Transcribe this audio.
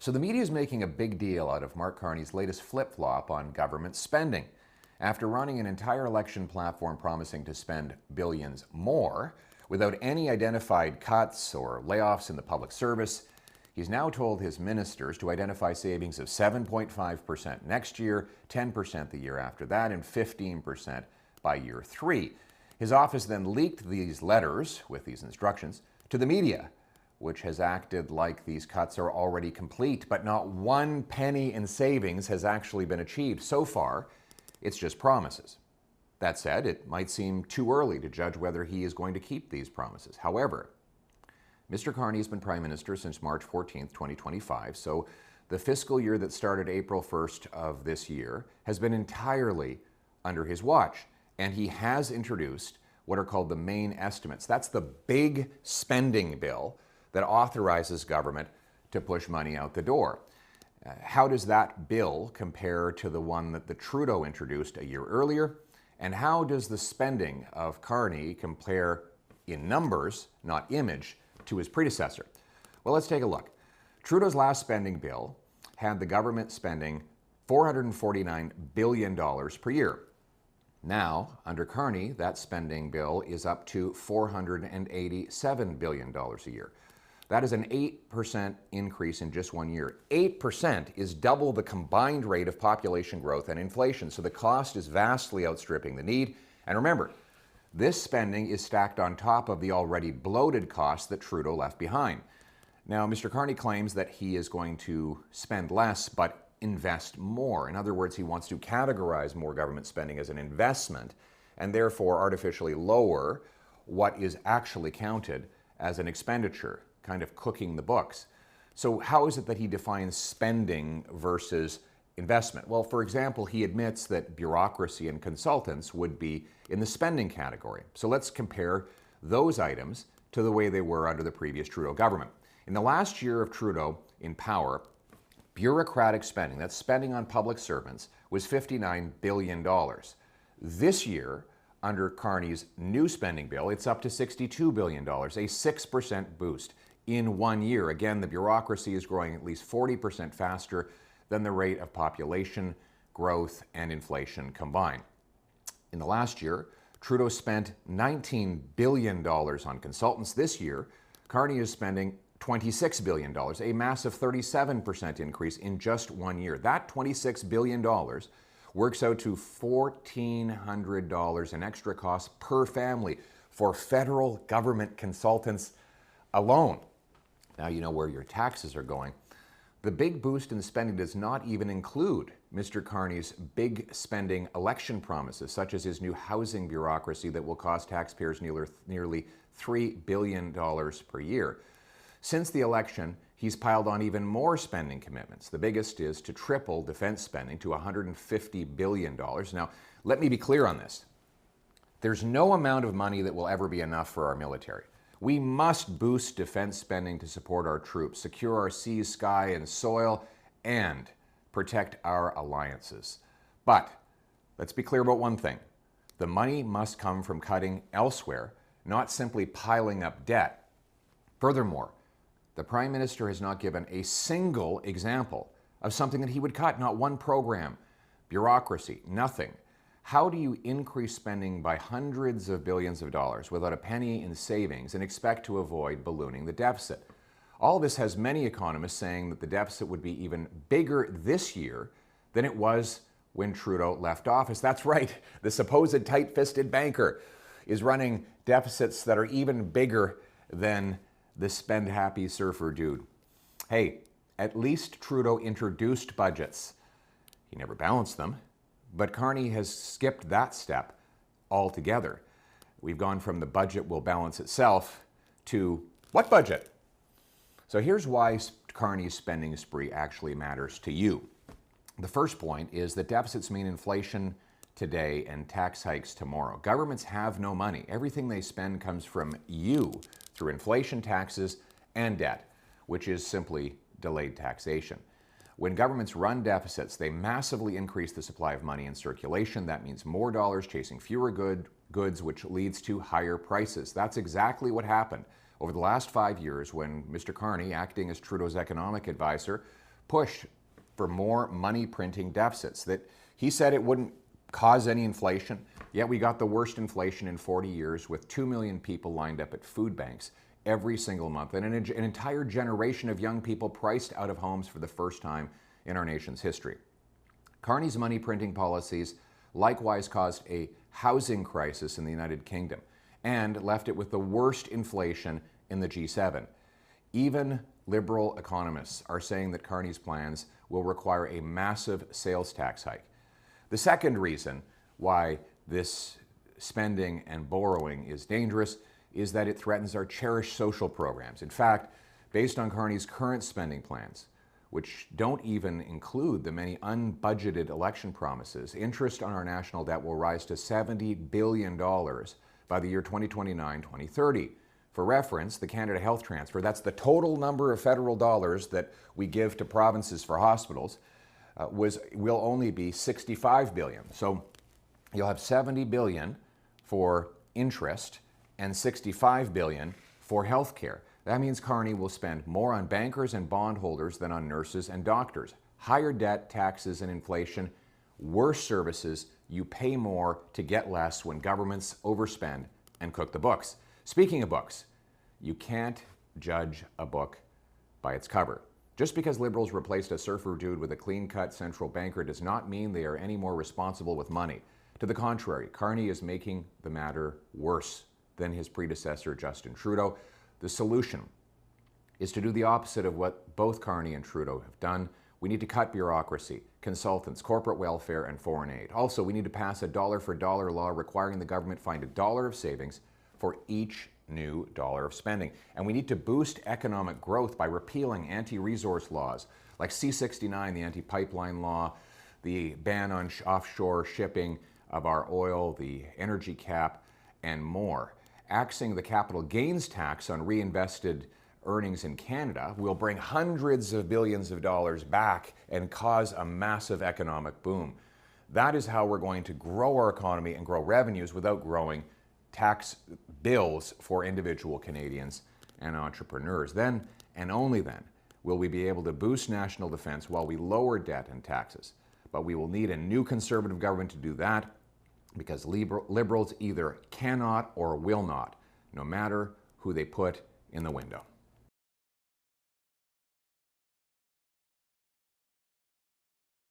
So the media is making a big deal out of Mark Carney's latest flip-flop on government spending. After running an entire election platform promising to spend billions more, without any identified cuts or layoffs in the public service, he's now told his ministers to identify savings of 7.5% next year, 10% the year after that, and 15% by year 3. His office then leaked these letters with these instructions to the media, which has acted like these cuts are already complete, but not one penny in savings has actually been achieved. So far, it's just promises. That said, it might seem too early to judge whether he is going to keep these promises. However, Mr. Carney has been Prime Minister since March 14th, 2025, so the fiscal year that started April 1st of this year has been entirely under his watch, and he has introduced what are called the main estimates. That's the big spending bill that authorizes government to push money out the door. How does that bill compare to the one that the Trudeau introduced a year earlier? And how does the spending of Carney compare in numbers, not image, to his predecessor? Well, let's take a look. Trudeau's last spending bill had the government spending $449 billion per year. Now, under Carney, that spending bill is up to $487 billion a year. That is an 8% increase in just 1 year. 8% is double the combined rate of population growth and inflation, so the cost is vastly outstripping the need. And remember, this spending is stacked on top of the already bloated costs that Trudeau left behind. Now, Mr. Carney claims that he is going to spend less but invest more. In other words, he wants to categorize more government spending as an investment and therefore artificially lower what is actually counted as an expenditure, kind of cooking the books. So how is it that he defines spending versus investment? Well, for example, he admits that bureaucracy and consultants would be in the spending category. So let's compare those items to the way they were under the previous Trudeau government. In the last year of Trudeau in power, bureaucratic spending, that's spending on public servants, was $59 billion. This year, under Carney's new spending bill, it's up to $62 billion, a 6% boost in 1 year. Again, the bureaucracy is growing at least 40% faster than the rate of population growth and inflation combined. In the last year, Trudeau spent $19 billion on consultants. This year, Carney is spending $26 billion, a massive 37% increase in just 1 year. That $26 billion works out to $1,400 in extra costs per family for federal government consultants alone. Now you know where your taxes are going. The big boost in spending does not even include Mr. Carney's big spending election promises, such as his new housing bureaucracy that will cost taxpayers nearly $3 billion per year. Since the election, he's piled on even more spending commitments. The biggest is to triple defense spending to $150 billion. Now, let me be clear on this. There's no amount of money that will ever be enough for our military. We must boost defense spending to support our troops, secure our seas, sky, and soil, and protect our alliances. But let's be clear about one thing. The money must come from cutting elsewhere, not simply piling up debt. Furthermore, the Prime Minister has not given a single example of something that he would cut, not one program, bureaucracy, nothing. How do you increase spending by hundreds of billions of dollars without a penny in savings and expect to avoid ballooning the deficit? All this has many economists saying that the deficit would be even bigger this year than it was when Trudeau left office. That's right, the supposed tight-fisted banker is running deficits that are even bigger than the spend-happy surfer dude. Hey, at least Trudeau introduced budgets. He never balanced them. But Carney has skipped that step altogether. We've gone from the budget will balance itself to what budget? So here's why Carney's spending spree actually matters to you. The first point is that deficits mean inflation today and tax hikes tomorrow. Governments have no money. Everything they spend comes from you through inflation, taxes, and debt, which is simply delayed taxation. When governments run deficits, they massively increase the supply of money in circulation. That means more dollars chasing fewer goods, which leads to higher prices. That's exactly what happened over the last 5 years when Mr. Carney, acting as Trudeau's economic advisor, push for more money printing deficits, that he said it wouldn't cause any inflation, yet we got the worst inflation in 40 years with 2 million people lined up at food banks every single month, and an entire generation of young people priced out of homes for the first time in our nation's history. Carney's money printing policies likewise caused a housing crisis in the United Kingdom and left it with the worst inflation in the G7. Even Liberal economists are saying that Carney's plans will require a massive sales tax hike. The second reason why this spending and borrowing is dangerous is that it threatens our cherished social programs. In fact, based on Carney's current spending plans, which don't even include the many unbudgeted election promises, interest on our national debt will rise to $70 billion by the year 2029-2030. For reference, the Canada Health Transfer, that's the total number of federal dollars that we give to provinces for hospitals, will only be $65 billion. So you'll have $70 billion for interest and $65 billion for health care. That means Carney will spend more on bankers and bondholders than on nurses and doctors. Higher debt, taxes, and inflation, worse services. You pay more to get less when governments overspend and cook the books. Speaking of books, you can't judge a book by its cover. Just because Liberals replaced a surfer dude with a clean-cut central banker does not mean they are any more responsible with money. To the contrary, Carney is making the matter worse than his predecessor, Justin Trudeau. The solution is to do the opposite of what both Carney and Trudeau have done. We need to cut bureaucracy, consultants, corporate welfare, and foreign aid. Also, we need to pass a dollar-for-dollar law requiring the government find $1 of savings for each new dollar of spending. And we need to boost economic growth by repealing anti-resource laws like C-69, the anti-pipeline law, the ban on offshore shipping of our oil, the energy cap, and more. Axing the capital gains tax on reinvested earnings in Canada will bring hundreds of billions of dollars back and cause a massive economic boom. That is how we're going to grow our economy and grow revenues without growing tax bills for individual Canadians and entrepreneurs. Then, and only then, will we be able to boost national defense while we lower debt and taxes. But we will need a new Conservative government to do that, because Liberals either cannot or will not, no matter who they put in the window.